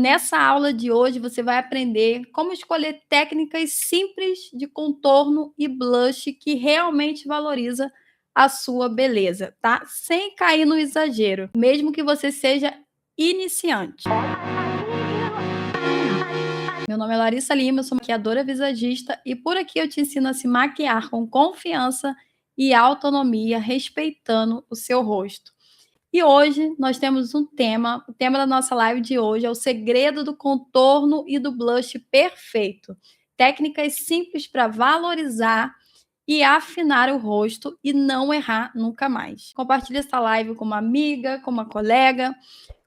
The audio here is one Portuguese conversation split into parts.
nessa aula de hoje você vai aprender como escolher técnicas simples de contorno e blush que realmente valoriza a sua beleza, tá? Sem cair no exagero, mesmo que você seja iniciante. Meu nome é Larissa Lima, eu sou maquiadora visagista e por aqui eu te ensino a se maquiar com confiança e autonomia, respeitando o seu rosto. E hoje nós temos um tema, o tema da nossa live de hoje é o segredo do contorno e do blush perfeito. Técnicas simples para valorizar e afinar o rosto e não errar nunca mais. Compartilhe essa live com uma amiga, com uma colega,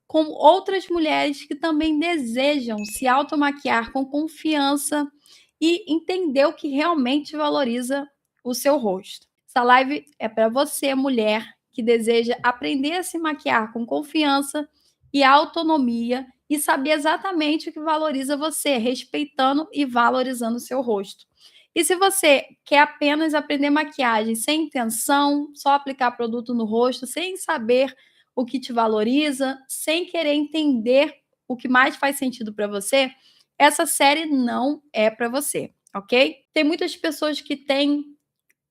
com outras mulheres que também desejam se automaquiar com confiança e entender o que realmente valoriza o seu rosto. Essa live é para você, mulher, que deseja aprender a se maquiar com confiança e autonomia e saber exatamente o que valoriza você, respeitando e valorizando o seu rosto. E se você quer apenas aprender maquiagem sem intenção, só aplicar produto no rosto, sem saber o que te valoriza, sem querer entender o que mais faz sentido para você, essa série não é para você, ok? Tem muitas pessoas que têm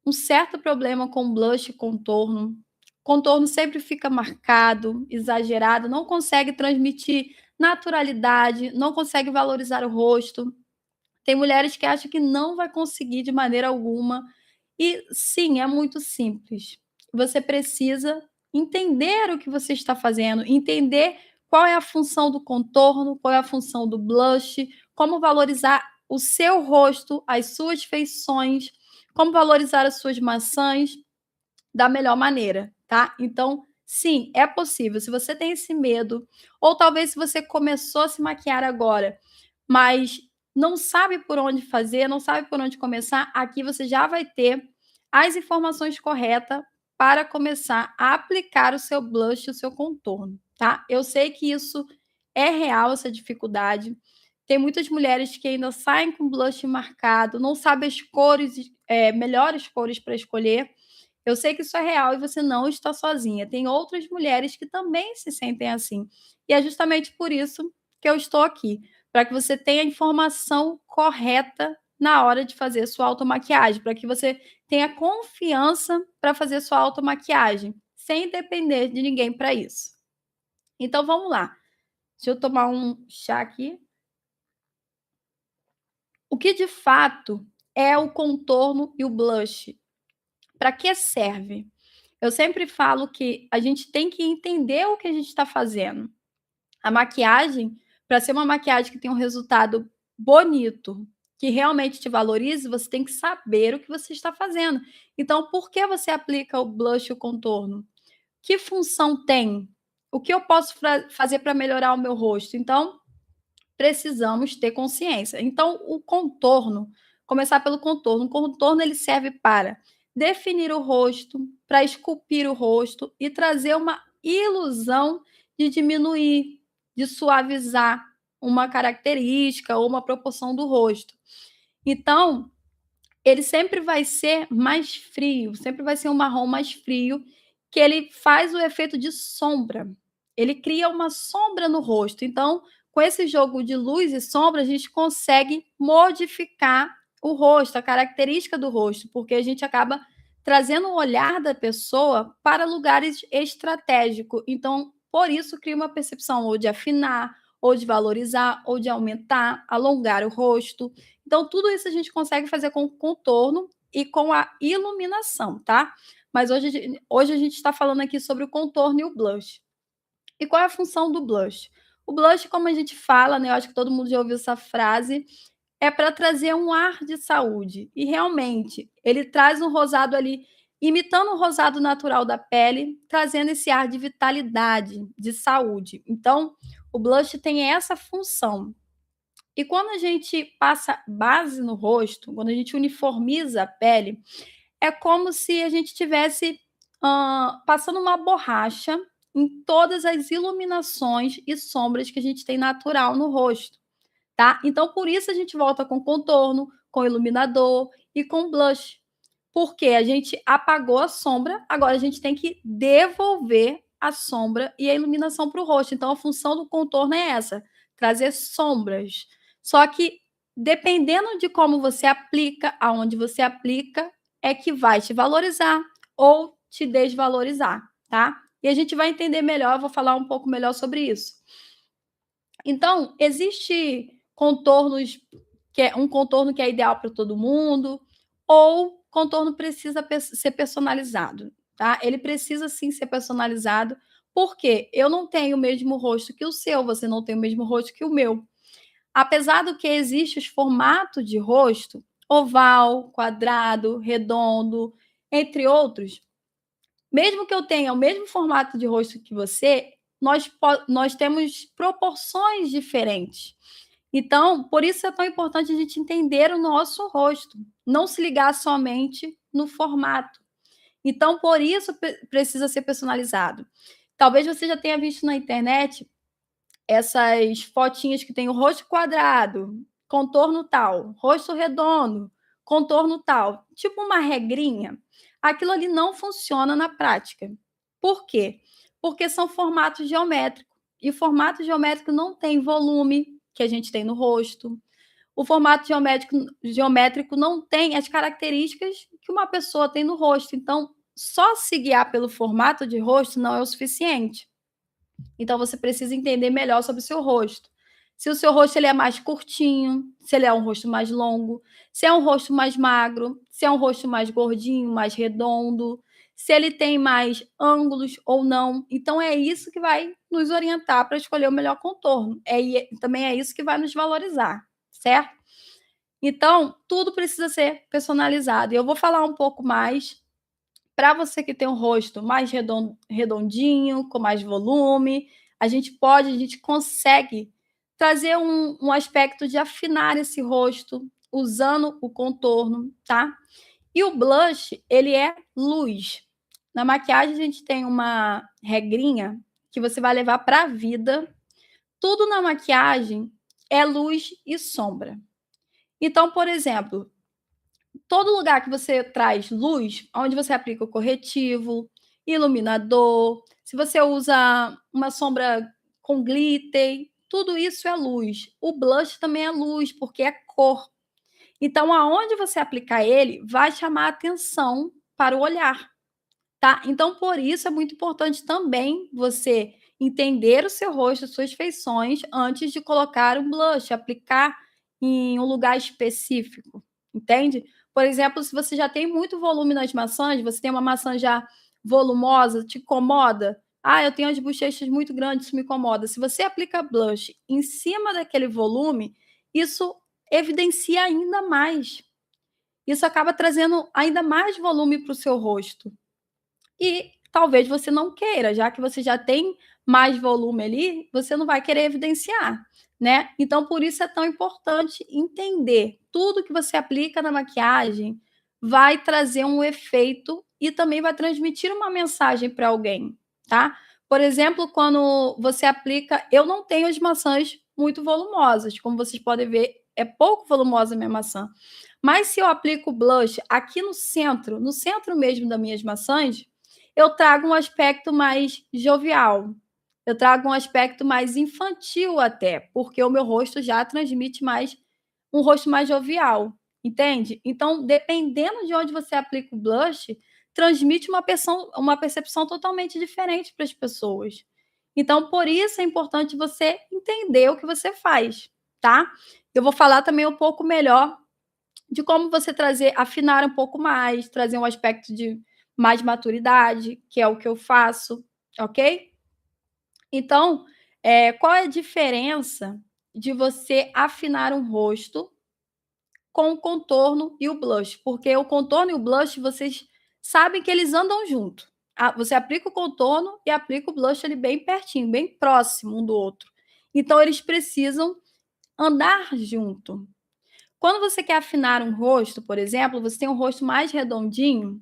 um certo problema com blush e contorno. Contorno sempre fica marcado, exagerado, não consegue transmitir naturalidade, não consegue valorizar o rosto. Tem mulheres que acham que não vai conseguir de maneira alguma. E sim, é muito simples. Você precisa entender o que você está fazendo, entender qual é a função do contorno, qual é a função do blush, como valorizar o seu rosto, as suas feições, como valorizar as suas maçãs da melhor maneira, tá? Então, sim, é possível. Se você tem esse medo, ou talvez se você começou a se maquiar agora, mas não sabe por onde fazer, não sabe por onde começar, aqui você já vai ter as informações corretas para começar a aplicar o seu blush, o seu contorno, tá? Eu sei que isso é real, essa dificuldade. Tem muitas mulheres que ainda saem com blush marcado, não sabem as cores, melhores cores para escolher. Eu sei que isso é real e você não está sozinha. Tem outras mulheres que também se sentem assim. E é justamente por isso que eu estou aqui, para que você tenha a informação correta na hora de fazer sua automaquiagem, para que você tenha confiança para fazer sua automaquiagem, sem depender de ninguém para isso. Então vamos lá. Deixa eu tomar um chá aqui. O que de fato é o contorno e o blush? Para que serve? Eu sempre falo que a gente tem que entender o que a gente está fazendo. A maquiagem, para ser uma maquiagem que tem um resultado bonito, que realmente te valorize, você tem que saber o que você está fazendo. Então, por que você aplica o blush e o contorno? Que função tem? O que eu posso fazer para melhorar o meu rosto? Então, precisamos ter consciência. Então, o contorno, começar pelo contorno. O contorno ele serve para definir o rosto, para esculpir o rosto e trazer uma ilusão de diminuir, de suavizar uma característica ou uma proporção do rosto. Então, ele sempre vai ser mais frio, sempre vai ser um marrom mais frio, que ele faz o efeito de sombra. Ele cria uma sombra no rosto. Então, com esse jogo de luz e sombra, a gente consegue modificar o rosto, a característica do rosto, porque a gente acaba trazendo o olhar da pessoa para lugares estratégicos. Então, por isso cria uma percepção ou de afinar, ou de valorizar, ou de aumentar, alongar o rosto. Então, tudo isso a gente consegue fazer com o contorno e com a iluminação, tá? Mas hoje a gente está falando aqui sobre o contorno e o blush. E qual é a função do blush? O blush, como a gente fala, né? Eu acho que todo mundo já ouviu essa frase, é para trazer um ar de saúde. E realmente, ele traz um rosado ali, imitando o rosado natural da pele, trazendo esse ar de vitalidade, de saúde. Então, o blush tem essa função. E quando a gente passa base no rosto, quando a gente uniformiza a pele, é como se a gente tivesse passando uma borracha em todas as iluminações e sombras que a gente tem natural no rosto, tá? Então, por isso a gente volta com contorno, com iluminador e com blush. Porque a gente apagou a sombra, agora a gente tem que devolver a sombra e a iluminação para o rosto. Então, a função do contorno é essa: trazer sombras. Só que dependendo de como você aplica, aonde você aplica, é que vai te valorizar ou te desvalorizar, tá? E a gente vai entender melhor, eu vou falar um pouco melhor sobre isso. Então, existe contornos que é um contorno que é ideal para todo mundo, ou contorno precisa ser personalizado, tá? Ele precisa sim ser personalizado, porque eu não tenho o mesmo rosto que o seu, você não tem o mesmo rosto que o meu. Apesar do que existe os formatos de rosto, oval, quadrado, redondo, entre outros, mesmo que eu tenha o mesmo formato de rosto que você, nós temos proporções diferentes. Então, por isso é tão importante a gente entender o nosso rosto, não se ligar somente no formato. Então, por isso precisa ser personalizado. Talvez você já tenha visto na internet essas fotinhas que tem o rosto quadrado, contorno tal, rosto redondo, contorno tal, tipo uma regrinha. Aquilo ali não funciona na prática. Por quê? Porque são formatos geométricos. E o formato geométrico não tem volume que a gente tem no rosto. O formato geométrico não tem as características que uma pessoa tem no rosto. Então, só se guiar pelo formato de rosto não é o suficiente. Então você precisa entender melhor sobre o seu rosto. Se o seu rosto ele é mais curtinho, se ele é um rosto mais longo, se é um rosto mais magro, se é um rosto mais gordinho, mais redondo, se ele tem mais ângulos ou não. Então é isso que vai nos orientar para escolher o melhor contorno. Também é isso que vai nos valorizar, certo? Então, tudo precisa ser personalizado. E eu vou falar um pouco mais para você que tem um rosto mais redondinho, com mais volume, a gente consegue trazer um aspecto de afinar esse rosto usando o contorno, tá? E o blush, ele é luz. Na maquiagem, a gente tem uma regrinha que você vai levar para a vida. Tudo na maquiagem é luz e sombra. Então, por exemplo, todo lugar que você traz luz, onde você aplica o corretivo, iluminador, se você usa uma sombra com glitter, tudo isso é luz. O blush também é luz, porque é cor. Então, aonde você aplicar ele, vai chamar atenção para o olhar, tá? Então, por isso é muito importante também você entender o seu rosto, as suas feições, antes de colocar o blush, aplicar em um lugar específico, entende? Por exemplo, se você já tem muito volume nas maçãs, você tem uma maçã já volumosa, te incomoda? Ah, eu tenho as bochechas muito grandes, isso me incomoda. Se você aplica blush em cima daquele volume, isso evidencia ainda mais. Isso acaba trazendo ainda mais volume para o seu rosto. E talvez você não queira, já que você já tem mais volume ali, você não vai querer evidenciar, né? Então, por isso é tão importante entender tudo que você aplica na maquiagem vai trazer um efeito e também vai transmitir uma mensagem para alguém, tá? Por exemplo, quando você aplica, eu não tenho as maçãs muito volumosas, como vocês podem ver, é pouco volumosa a minha maçã. Mas se eu aplico blush aqui no centro mesmo das minhas maçãs, eu trago um aspecto mais jovial, eu trago um aspecto mais infantil até, porque o meu rosto já transmite mais um rosto mais jovial, entende? Então, dependendo de onde você aplica o blush, transmite uma percepção totalmente diferente para as pessoas. Então, por isso é importante você entender o que você faz, tá? Eu vou falar também um pouco melhor de como você afinar um pouco mais, trazer um aspecto de mais maturidade, que é o que eu faço, ok? Então, qual é a diferença de você afinar um rosto com o contorno e o blush? Porque o contorno e o blush, vocês sabem que eles andam junto. Você aplica o contorno e aplica o blush ali bem pertinho, bem próximo um do outro. Então, eles precisam andar junto. Quando você quer afinar um rosto, por exemplo, você tem um rosto mais redondinho,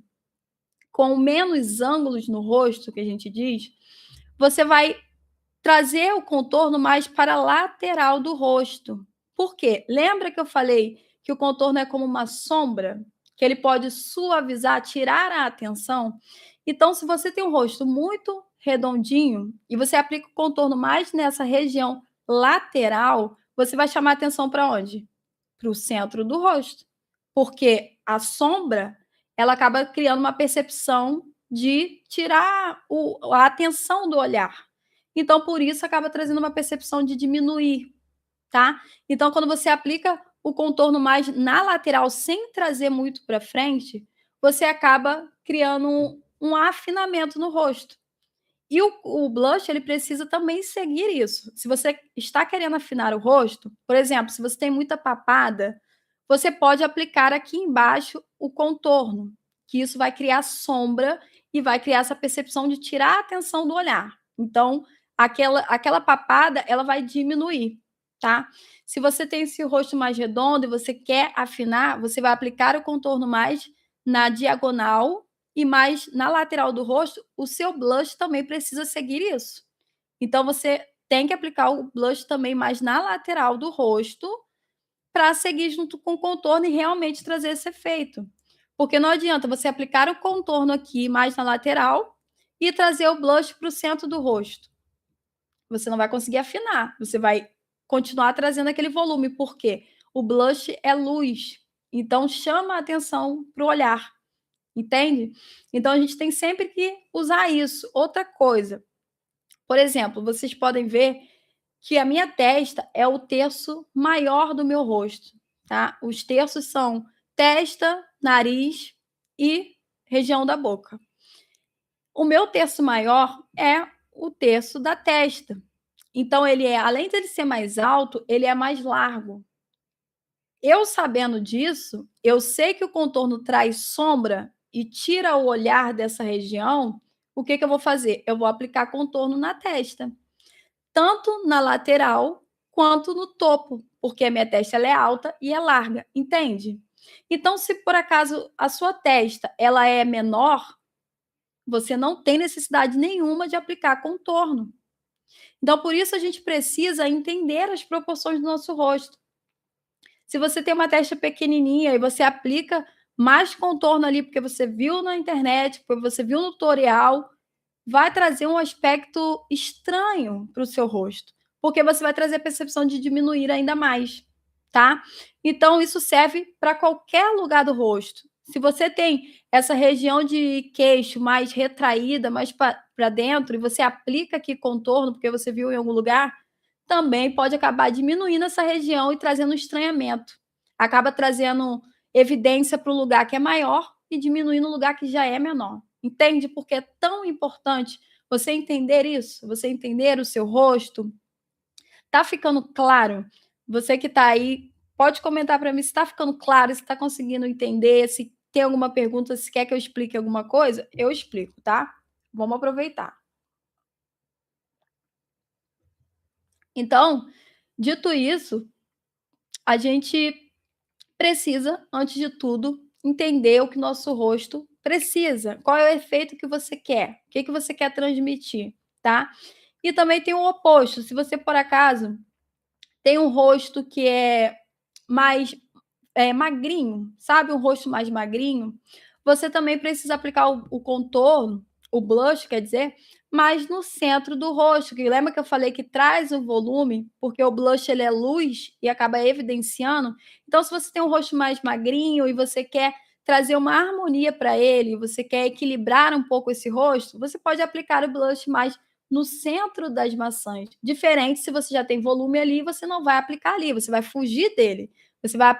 com menos ângulos no rosto, que a gente diz, você vai trazer o contorno mais para a lateral do rosto. Por quê? Lembra que eu falei que o contorno é como uma sombra, que ele pode suavizar, tirar a atenção? Então, se você tem um rosto muito redondinho e você aplica o contorno mais nessa região lateral, você vai chamar atenção para onde? Para o centro do rosto, porque a sombra, ela acaba criando uma percepção de tirar a atenção do olhar. Então, por isso, acaba trazendo uma percepção de diminuir, tá? Então, quando você aplica o contorno mais na lateral, sem trazer muito para frente, você acaba criando um afinamento no rosto. E o blush, ele precisa também seguir isso. Se você está querendo afinar o rosto, por exemplo, se você tem muita papada, você pode aplicar aqui embaixo o contorno, que isso vai criar sombra e vai criar essa percepção de tirar a atenção do olhar. Então, aquela papada, ela vai diminuir, tá? Se você tem esse rosto mais redondo e você quer afinar, você vai aplicar o contorno mais na diagonal e mais na lateral do rosto, o seu blush também precisa seguir isso. Então, você tem que aplicar o blush também mais na lateral do rosto para seguir junto com o contorno e realmente trazer esse efeito. Porque não adianta você aplicar o contorno aqui mais na lateral e trazer o blush para o centro do rosto. Você não vai conseguir afinar, você vai continuar trazendo aquele volume, porque o blush é luz, então chama a atenção para o olhar. Entende? Então a gente tem sempre que usar isso. Outra coisa, por exemplo, vocês podem ver que a minha testa é o terço maior do meu rosto, tá? Os terços são testa, nariz e região da boca. O meu terço maior é o terço da testa. Então ele é, além de ele ser mais alto, ele é mais largo. Eu sabendo disso, eu sei que o contorno traz sombra e tira o olhar dessa região, o que eu vou fazer? Eu vou aplicar contorno na testa, tanto na lateral quanto no topo, porque a minha testa ela é alta e é larga, entende? Então, se por acaso a sua testa ela é menor, você não tem necessidade nenhuma de aplicar contorno. Então, por isso a gente precisa entender as proporções do nosso rosto. Se você tem uma testa pequenininha e você aplica mais contorno ali, porque você viu na internet, porque você viu no tutorial, vai trazer um aspecto estranho para o seu rosto, porque você vai trazer a percepção de diminuir ainda mais, tá? Então, isso serve para qualquer lugar do rosto. Se você tem essa região de queixo mais retraída, mais para dentro, e você aplica aqui contorno, porque você viu em algum lugar, também pode acabar diminuindo essa região e trazendo um estranhamento. Acaba trazendo evidência para o lugar que é maior e diminuindo o lugar que já é menor. Entende? Porque é tão importante você entender isso, você entender o seu rosto. Tá ficando claro? Você que está aí, pode comentar para mim se está ficando claro, se está conseguindo entender, se tem alguma pergunta, se quer que eu explique alguma coisa, eu explico, tá? Vamos aproveitar. Então, dito isso, a gente precisa, antes de tudo, entender o que nosso rosto precisa, qual é o efeito que você quer, o que você quer transmitir, tá? E também tem o oposto, se você, por acaso, tem um rosto que é mais magrinho, sabe, um rosto mais magrinho, você também precisa aplicar o contorno, o blush, quer dizer, mais no centro do rosto, que lembra que eu falei que traz o volume, porque o blush ele é luz e acaba evidenciando. Então, se você tem um rosto mais magrinho e você quer trazer uma harmonia para ele, você quer equilibrar um pouco esse rosto, você pode aplicar o blush mais no centro das maçãs. Diferente se você já tem volume ali, você não vai aplicar ali, você vai fugir dele. Você vai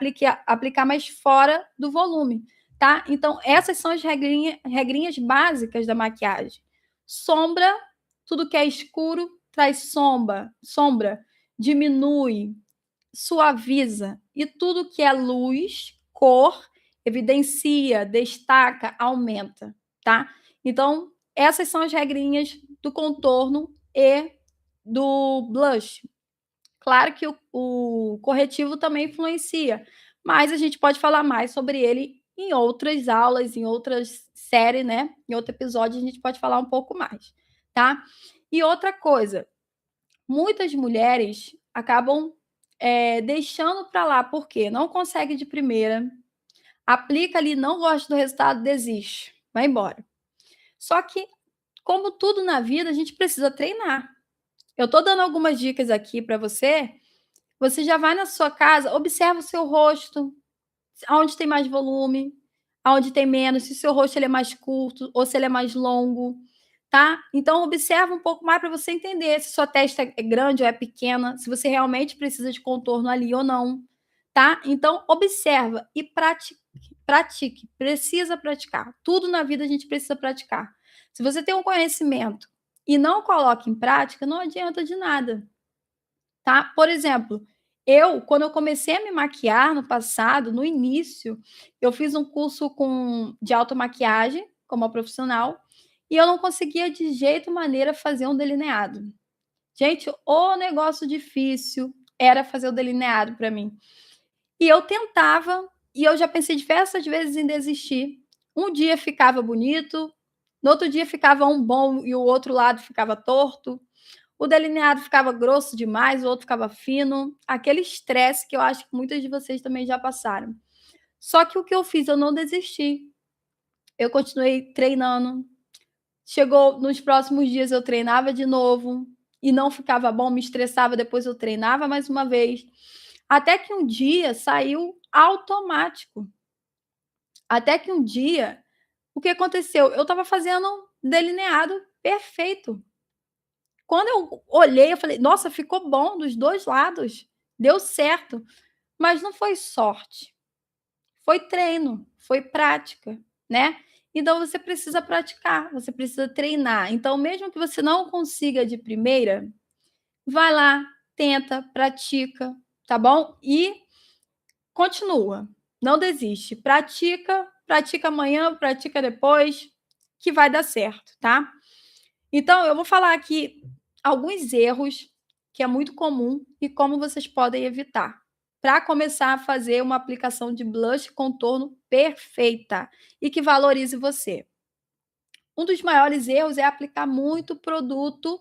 aplicar mais fora do volume, tá? Então, essas são as regrinhas básicas da maquiagem. Sombra, tudo que é escuro traz sombra, diminui, suaviza. E tudo que é luz, cor, evidencia, destaca, aumenta, tá? Então, essas são as regrinhas do contorno e do blush. Claro que o corretivo também influencia, mas a gente pode falar mais sobre ele em outras aulas, em outras séries, né? Em outro episódio a gente pode falar um pouco mais, tá? E outra coisa, muitas mulheres acabam deixando para lá, porque não consegue de primeira, aplica ali, não gosta do resultado, desiste, vai embora. Só que, como tudo na vida, a gente precisa treinar. Eu tô dando algumas dicas aqui para você, você já vai na sua casa, observa o seu rosto, aonde tem mais volume, aonde tem menos, se o seu rosto ele é mais curto ou se ele é mais longo, tá? Então observa um pouco mais para você entender se sua testa é grande ou é pequena, se você realmente precisa de contorno ali ou não, tá? Então observa e pratique, precisa praticar. Tudo na vida a gente precisa praticar. Se você tem um conhecimento e não coloca em prática, não adianta de nada, tá? Por exemplo, quando eu comecei a me maquiar no passado, no início, eu fiz um curso de automaquiagem como profissional e eu não conseguia de jeito maneira fazer um delineado. Gente, o negócio difícil era fazer o delineado para mim. E eu tentava, e eu já pensei diversas vezes em desistir. Um dia ficava bonito, no outro dia ficava um bom e o outro lado ficava torto. O delineado ficava grosso demais, o outro ficava fino. Aquele estresse que eu acho que muitas de vocês também já passaram. Só que o que eu fiz? Eu não desisti. Eu continuei treinando. Chegou nos próximos dias, eu treinava de novo e não ficava bom, me estressava. Depois eu treinava mais uma vez. Até que um dia saiu automático. Até que um dia, o que aconteceu? Eu estava fazendo um delineado perfeito. Quando eu olhei, eu falei: "Nossa, ficou bom dos 2 lados, deu certo". Mas não foi sorte, foi treino, foi prática, né. Então você precisa praticar, você precisa treinar. Então mesmo que você não consiga de primeira, vai lá, tenta, pratica, tá bom? E continua, não desiste, pratica, pratica amanhã, pratica depois, que vai dar certo, tá? Então, eu vou falar aqui alguns erros que é muito comum e como vocês podem evitar, para começar a fazer uma aplicação de blush e contorno perfeita e que valorize você. Um dos maiores erros é aplicar muito produto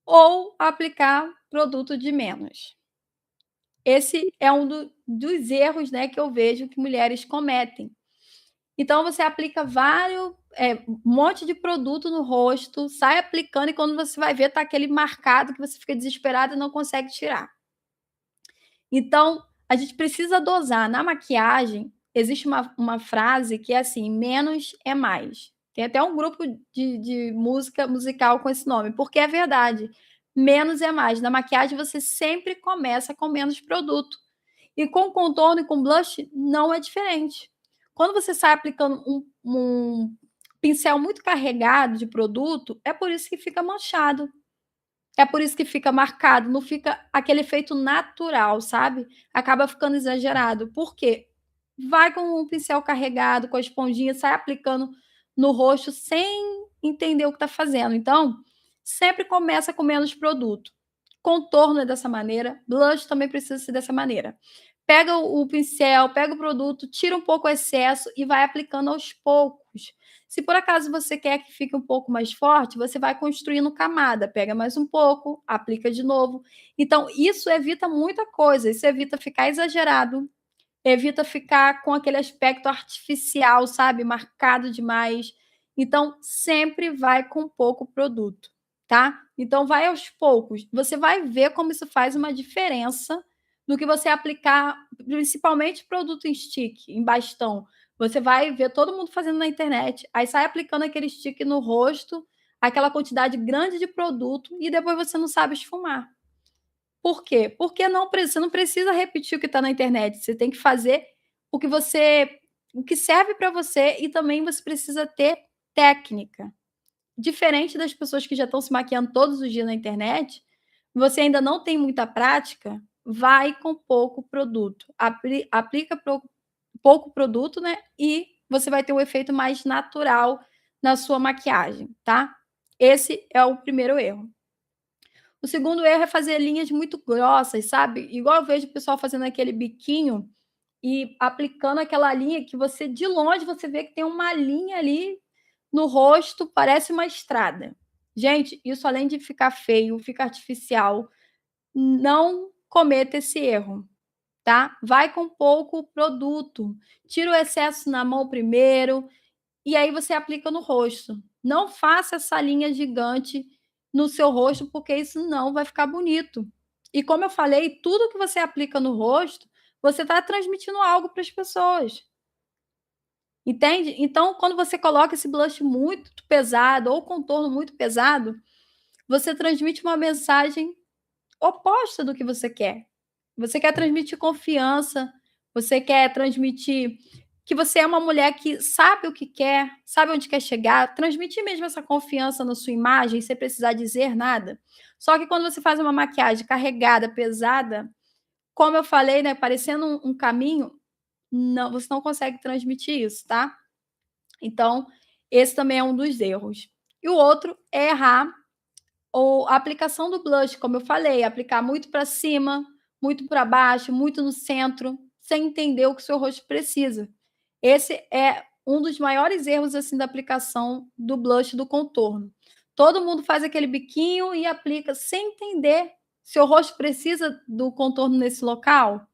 ou aplicar produto de menos. Esse é um dos erros, né, que eu vejo que mulheres cometem. Então você aplica um monte de produto no rosto, sai aplicando e quando você vai ver tá aquele marcado que você fica desesperado e não consegue tirar. Então, a gente precisa dosar. Na maquiagem, existe uma frase que é assim: "Menos é mais". Tem até um grupo de música musical com esse nome, porque é verdade, menos é mais. Na maquiagem você sempre começa com menos produto. E com contorno e com blush não é diferente. Quando você sai aplicando um pincel muito carregado de produto, é por isso que fica manchado, é por isso que fica marcado, não fica aquele efeito natural, sabe? Acaba ficando exagerado. Por quê? Vai com o pincel carregado, com a esponjinha, sai aplicando no rosto sem entender o que está fazendo. Então, sempre começa com menos produto. Contorno é dessa maneira, blush também precisa ser dessa maneira. Pega o pincel, pega o produto, tira um pouco o excesso e vai aplicando aos poucos. Se por acaso você quer que fique um pouco mais forte, você vai construindo camada, pega mais um pouco, aplica de novo. Então, isso evita muita coisa, isso evita ficar exagerado, evita ficar com aquele aspecto artificial, sabe, marcado demais. Então, sempre vai com pouco produto, tá? Então, vai aos poucos. Você vai ver como isso faz uma diferença do que você aplicar, principalmente produto em stick, em bastão. Você vai ver todo mundo fazendo na internet, aí sai aplicando aquele stick no rosto, aquela quantidade grande de produto, e depois você não sabe esfumar. Por quê? Porque você não precisa repetir o que está na internet, você tem que fazer o que serve para você e também você precisa ter técnica. Diferente das pessoas que já estão se maquiando todos os dias na internet, você ainda não tem muita prática, vai com pouco produto. Aplica pouco produto, né, e você vai ter um efeito mais natural na sua maquiagem, tá? Esse é o primeiro erro. O segundo erro é fazer linhas muito grossas, sabe? Igual eu vejo o pessoal fazendo aquele biquinho e aplicando aquela linha que você, de longe, você vê que tem uma linha ali no rosto, parece uma estrada. Gente, isso além de ficar feio, fica artificial, não cometa esse erro, tá? Vai com pouco produto, tira o excesso na mão primeiro e aí você aplica no rosto. Não faça essa linha gigante no seu rosto, porque isso não vai ficar bonito. E como eu falei, tudo que você aplica no rosto, você está transmitindo algo para as pessoas. Entende? Então, quando você coloca esse blush muito pesado ou contorno muito pesado, você transmite uma mensagem oposta do que você quer. Você quer transmitir confiança, você quer transmitir que você é uma mulher que sabe o que quer, sabe onde quer chegar, transmitir mesmo essa confiança na sua imagem sem precisar dizer nada. Só que quando você faz uma maquiagem carregada, pesada, como eu falei, né, parecendo um caminho, não, você não consegue transmitir isso, tá? Então, esse também é um dos erros. E o outro é errar ou a aplicação do blush, como eu falei, aplicar muito para cima, muito para baixo, muito no centro, sem entender o que o seu rosto precisa. Esse é um dos maiores erros assim da aplicação do blush do contorno. Todo mundo faz aquele biquinho e aplica sem entender se o rosto precisa do contorno nesse local.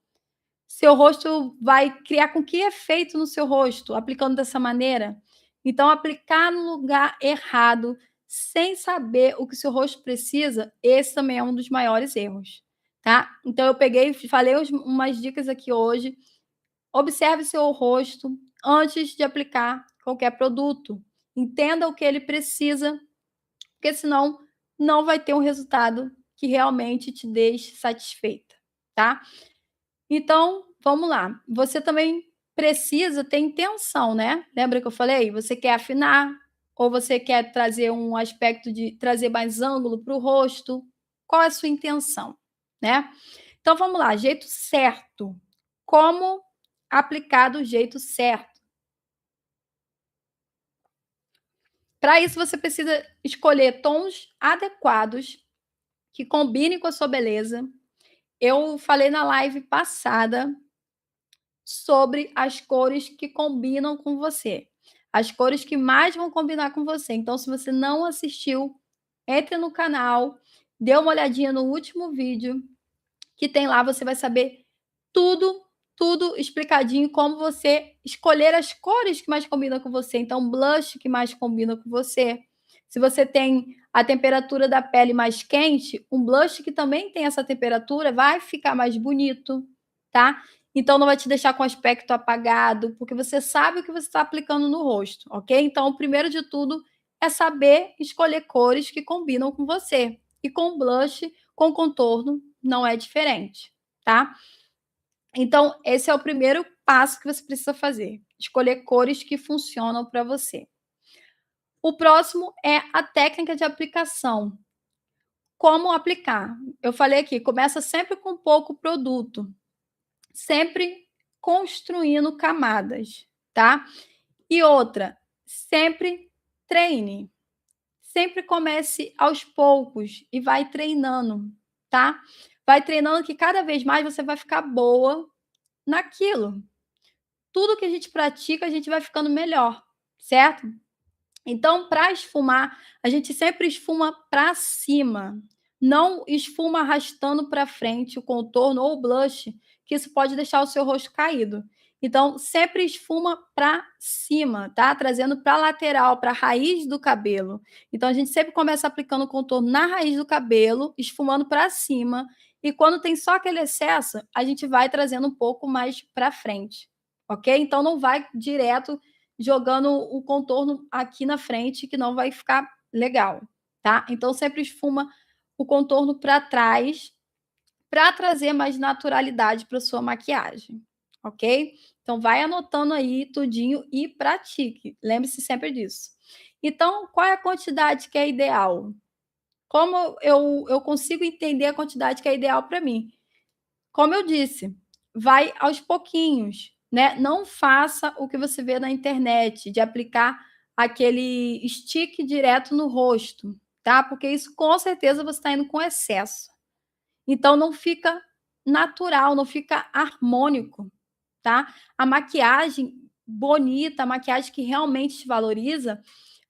Seu rosto vai criar com que efeito no seu rosto aplicando dessa maneira? Então, aplicar no lugar errado, sem saber o que seu rosto precisa, esse também é um dos maiores erros, tá? Então, eu peguei e falei umas dicas aqui hoje. Observe seu rosto antes de aplicar qualquer produto. Entenda o que ele precisa, porque senão não vai ter um resultado que realmente te deixe satisfeita, tá? Então, vamos lá. Você também precisa ter intenção, né? Lembra que eu falei? Você quer afinar ou você quer trazer um aspecto de trazer mais ângulo para o rosto? Qual é a sua intenção, né? Então, vamos lá. Jeito certo. Como aplicar do jeito certo? Para isso, você precisa escolher tons adequados que combinem com a sua beleza. Eu falei na live passada sobre as cores que combinam com você, as cores que mais vão combinar com você. Então, se você não assistiu, entre no canal, dê uma olhadinha no último vídeo, que tem lá, você vai saber tudo, tudo explicadinho, como você escolher as cores que mais combinam com você. Então, blush que mais combina com você. Se você tem a temperatura da pele mais quente, um blush que também tem essa temperatura vai ficar mais bonito, tá? Então, não vai te deixar com aspecto apagado, porque você sabe o que você está aplicando no rosto, ok? Então, o primeiro de tudo é saber escolher cores que combinam com você. E com blush, com contorno, não é diferente, tá? Então, esse é o primeiro passo que você precisa fazer: escolher cores que funcionam para você. O próximo é a técnica de aplicação. Como aplicar? Eu falei aqui, começa sempre com pouco produto, sempre construindo camadas, tá? E outra, sempre treine. Sempre comece aos poucos e vai treinando, tá? Vai treinando que cada vez mais você vai ficar boa naquilo. Tudo que a gente pratica, a gente vai ficando melhor, certo? Então, para esfumar, a gente sempre esfuma para cima, não esfuma arrastando para frente o contorno ou o blush, que isso pode deixar o seu rosto caído. Então, sempre esfuma para cima, tá? Trazendo para a lateral, para a raiz do cabelo. Então, a gente sempre começa aplicando o contorno na raiz do cabelo, esfumando para cima. E quando tem só aquele excesso, a gente vai trazendo um pouco mais para frente, ok? Então, não vai direto jogando o contorno aqui na frente, que não vai ficar legal, tá? Então, sempre esfuma o contorno para trás, para trazer mais naturalidade para sua maquiagem, ok? Então, vai anotando aí tudinho e pratique. Lembre-se sempre disso. Então, qual é a quantidade que é ideal? Como eu consigo entender a quantidade que é ideal para mim? Como eu disse, vai aos pouquinhos, né? Não faça o que você vê na internet, de aplicar aquele stick direto no rosto, tá? Porque isso com certeza você está indo com excesso. Então não fica natural, não fica harmônico, tá? A maquiagem bonita, a maquiagem que realmente te valoriza,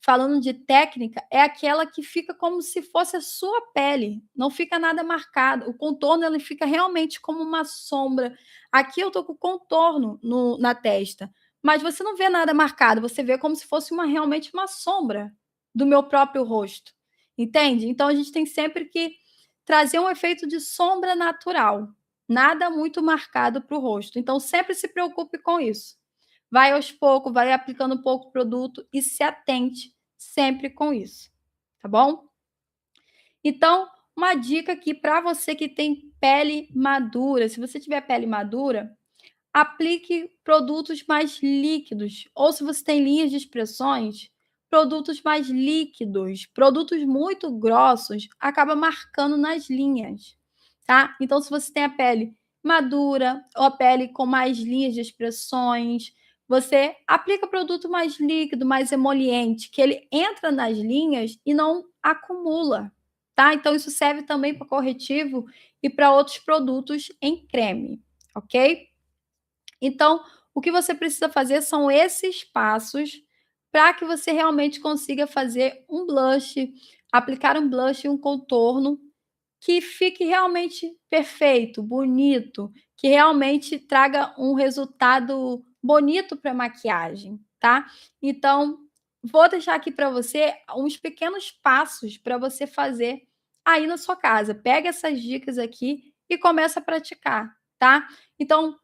falando de técnica, é aquela que fica como se fosse a sua pele, não fica nada marcado. O contorno ele fica realmente como uma sombra. Aqui eu tô com contorno na testa, mas você não vê nada marcado, você vê como se fosse realmente uma sombra do meu próprio rosto. entende? Então a gente tem sempre que trazer um efeito de sombra natural, nada muito marcado para o rosto. Então sempre se preocupe com isso. Vai aos poucos, vai aplicando pouco produto e se atente sempre com isso, tá bom? Então, uma dica aqui para você que tem pele madura, se você tiver pele madura, aplique produtos mais líquidos, ou se você tem linhas de expressões, produtos mais líquidos. Produtos muito grossos acaba marcando nas linhas, tá? Então, se você tem a pele madura ou a pele com mais linhas de expressões, você aplica produto mais líquido, mais emoliente, que ele entra nas linhas e não acumula, tá? Então, isso serve também para corretivo e para outros produtos em creme, ok? Então, o que você precisa fazer são esses passos para que você realmente consiga fazer um blush, aplicar um blush e um contorno que fique realmente perfeito, bonito, que realmente traga um resultado bonito para a maquiagem, tá? Então, vou deixar aqui para você uns pequenos passos para você fazer aí na sua casa. Pega essas dicas aqui e começa a praticar, tá? Então,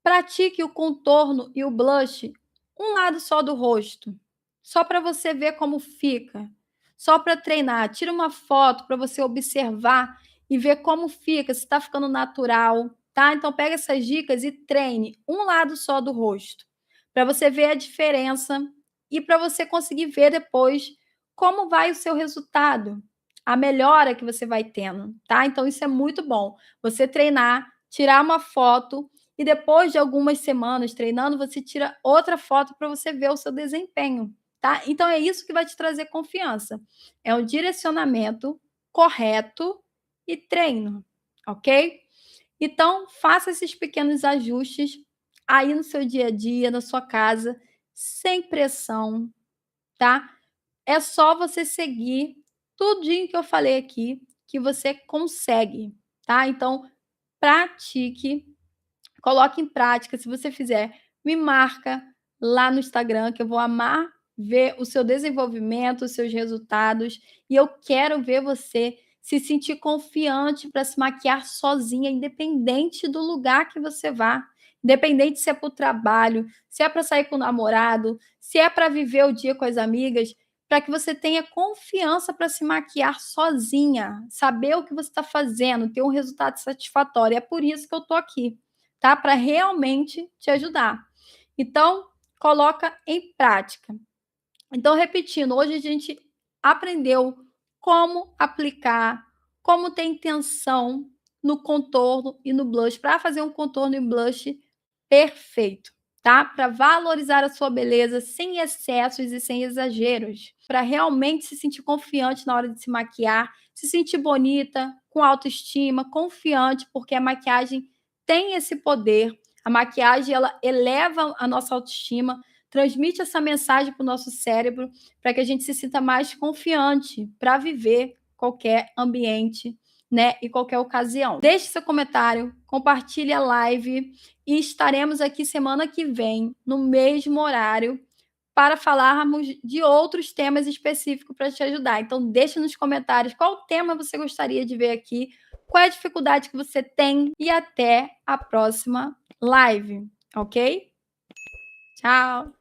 pratique o contorno e o blush um lado só do rosto, só para você ver como fica, só para treinar. Tira uma foto para você observar e ver como fica, se está ficando natural, tá? Então pega essas dicas e treine um lado só do rosto, para você ver a diferença e para você conseguir ver depois como vai o seu resultado, a melhora que você vai tendo, tá? Então isso é muito bom. Você treinar, tirar uma foto e depois de algumas semanas treinando, você tira outra foto para você ver o seu desempenho, tá? Então é isso que vai te trazer confiança. É um direcionamento correto e treino, ok? Então, faça esses pequenos ajustes aí no seu dia a dia, na sua casa, sem pressão, tá? É só você seguir tudinho que eu falei aqui, que você consegue, tá? Então, pratique, coloque em prática. Se você fizer, me marca lá no Instagram, que eu vou amar ver o seu desenvolvimento, os seus resultados. E eu quero ver você se sentir confiante para se maquiar sozinha, independente do lugar que você vá. Independente se é para o trabalho, se é para sair com o namorado, se é para viver o dia com as amigas, para que você tenha confiança para se maquiar sozinha, saber o que você está fazendo, ter um resultado satisfatório. É por isso que eu estou aqui, tá? Para realmente te ajudar. Então, coloca em prática. Então, repetindo, hoje a gente aprendeu como aplicar, como ter intenção no contorno e no blush, para fazer um contorno e blush perfeito, tá? Para valorizar a sua beleza sem excessos e sem exageros, para realmente se sentir confiante na hora de se maquiar, se sentir bonita, com autoestima, confiante, porque a maquiagem tem esse poder. A maquiagem ela eleva a nossa autoestima, transmite essa mensagem para o nosso cérebro para que a gente se sinta mais confiante para viver qualquer ambiente, né, e qualquer ocasião. Deixe seu comentário, compartilhe a live e estaremos aqui semana que vem, no mesmo horário, para falarmos de outros temas específicos para te ajudar. Então, deixe nos comentários qual tema você gostaria de ver aqui, qual é a dificuldade que você tem e até a próxima live, ok? Tchau!